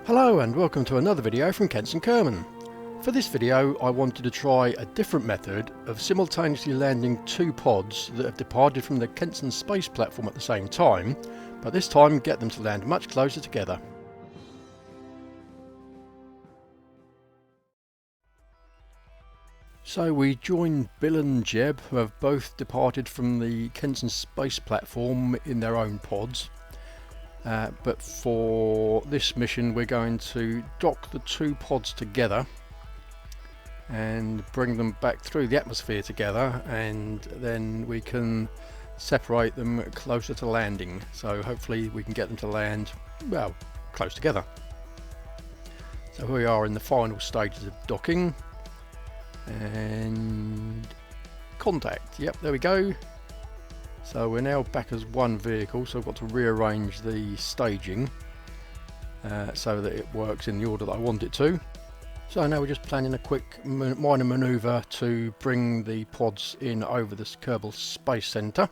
Hello and welcome to another video from Kenson Kerman. For this video I wanted to try a different method of simultaneously landing two pods that have departed from the Kenson Space Platform at the same time, but this time get them to land much closer together. So we join Bill and Jeb, who have both departed from the Kenson Space Platform in their own pods. But for this mission we're going to dock the two pods together and bring them back through the atmosphere together, and then we can separate them closer to landing. So hopefully we can get them to land, well, close together. So here we are in the final stages of docking and contact. Yep, there we go. So we're now back as one vehicle, so I've got to rearrange the staging so that it works in the order that I want it to. So now we're just planning a quick minor manoeuvre to bring the pods in over this Kerbal Space Center.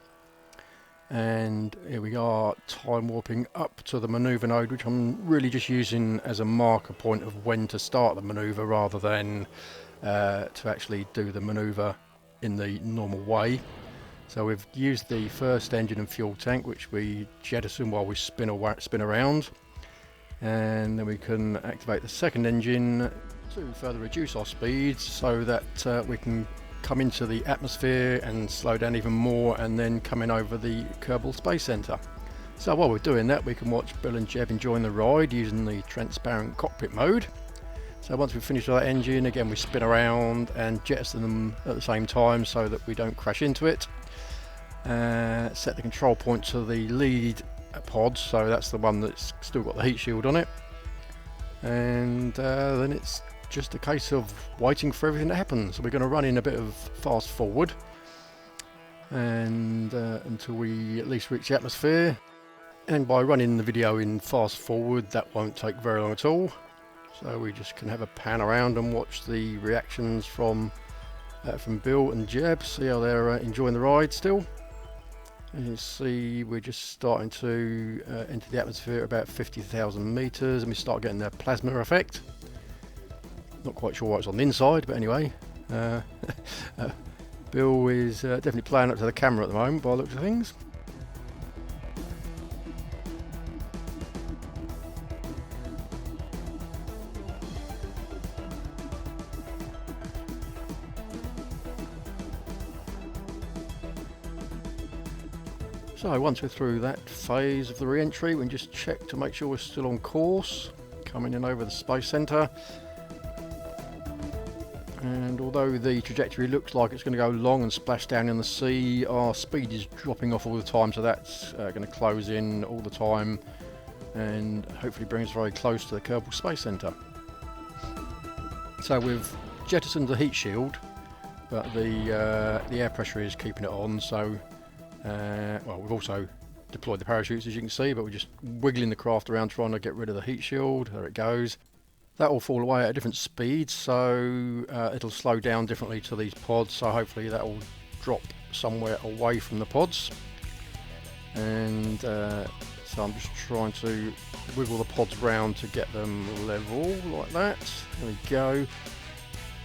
And here we are, time warping up to the manoeuvre node, which I'm really just using as a marker point of when to start the manoeuvre rather than to actually do the manoeuvre in the normal way. So we've used the first engine and fuel tank, which we jettison while we spin around, and then we can activate the second engine to further reduce our speeds so that we can come into the atmosphere and slow down even more, and then come in over the Kerbal Space Center. So while we're doing that, we can watch Bill and Jeb enjoying the ride using the transparent cockpit mode. So once we've finished that engine, again we spin around and jettison them at the same time so that we don't crash into it. Set the control point to the lead pod, so that's the one that's still got the heat shield on it, and then it's just a case of waiting for everything to happen. So we're going to run in a bit of fast forward and until we at least reach the atmosphere, and by running the video in fast forward that won't take very long at all. So we just can have a pan around and watch the reactions from Bill and Jeb, see how they're enjoying the ride still. As you can see, we're just starting to enter the atmosphere at about 50,000 meters, and we start getting the plasma effect. Not quite sure what's on the inside, but anyway, Bill is definitely playing up to the camera at the moment by the looks of things. So once we're through that phase of the re-entry, we can just check to make sure we're still on course, coming in over the Space Center. And although the trajectory looks like it's going to go long and splash down in the sea, our speed is dropping off all the time, so that's going to close in all the time and hopefully bring us very close to the Kerbal Space Center. So we've jettisoned the heat shield, but the air pressure is keeping it on, so well, we've also deployed the parachutes, as you can see, but we're just wiggling the craft around trying to get rid of the heat shield. There it goes. That will fall away at a different speed, so it'll slow down differently to these pods, so hopefully that will drop somewhere away from the pods. And so I'm just trying to wiggle the pods round to get them level like that. There we go.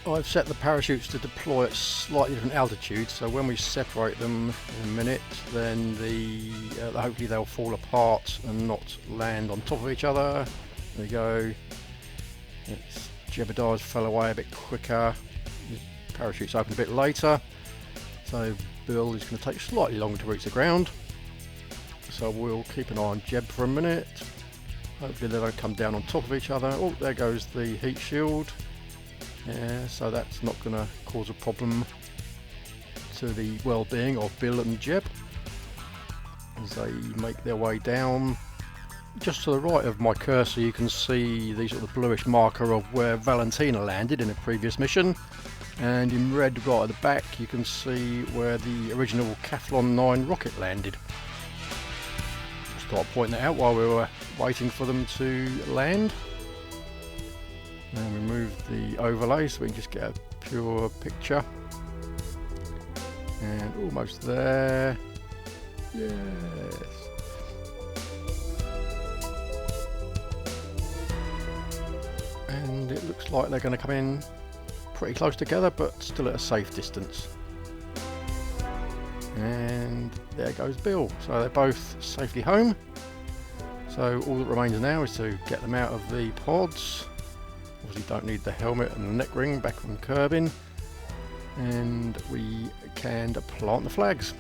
I've set the parachutes to deploy at slightly different altitudes, so when we separate them in a minute, then hopefully they'll fall apart and not land on top of each other. There we go. It's Jebediah's fell away a bit quicker. His parachutes open a bit later, so Bill is going to take slightly longer to reach the ground. So we'll keep an eye on Jeb for a minute. Hopefully they don't come down on top of each other. Oh, there goes the heat shield. Yeah, so that's not going to cause a problem to the well-being of Bill and Jeb as they make their way down. Just to the right of my cursor you can see the sort of bluish marker of where Valentina landed in a previous mission, and in red right at the back you can see where the original Cathlon 9 rocket landed. Just thought I'd point that out while we were waiting for them to land. And we move the overlay so we can just get a pure picture. And almost there. Yes. like they're going to come in pretty close together, but still at a safe distance. And there goes Bill. So they're both safely home. So all that remains now is to get them out of the pods. Obviously don't need the helmet and the neck ring back from curbing. And we can plant the flags.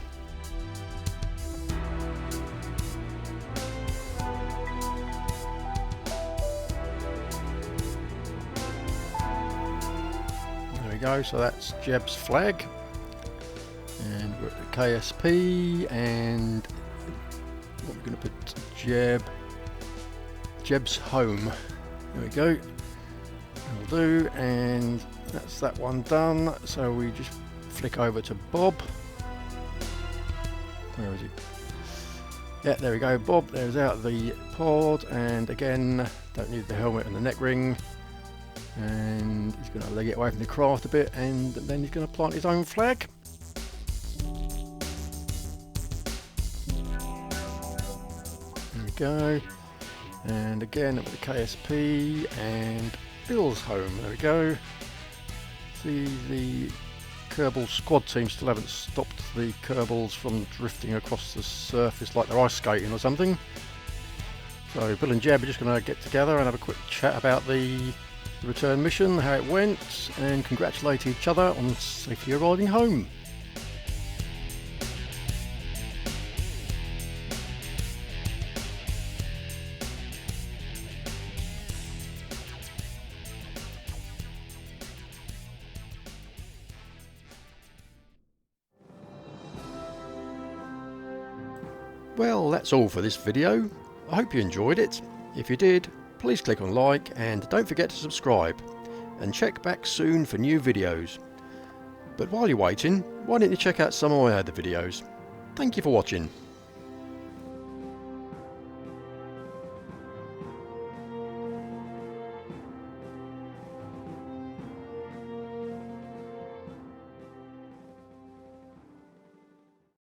There we go, so that's Jeb's flag. And we're at the KSP, and what we're going to put Jeb's home. There we go. That'll do, and that's that one done. So we just flick over to Bob. Where is he? Yeah, there we go. Bob, there's out the pod, and again, don't need the helmet and the neck ring. And he's going to leg it away from the craft a bit, and then he's going to plant his own flag. There we go. And again with the KSP and Bill's home. There we go. See, the Kerbal squad team still haven't stopped the Kerbals from drifting across the surface like they're ice skating or something. So Bill and Jeb are just going to get together and have a quick chat about the return mission, how it went, and congratulate each other on safely arriving home. Well, that's all for this video. I hope you enjoyed it. If you did, please click on like and don't forget to subscribe, and check back soon for new videos. But while you're waiting, why don't you check out some of my other videos. Thank you for watching.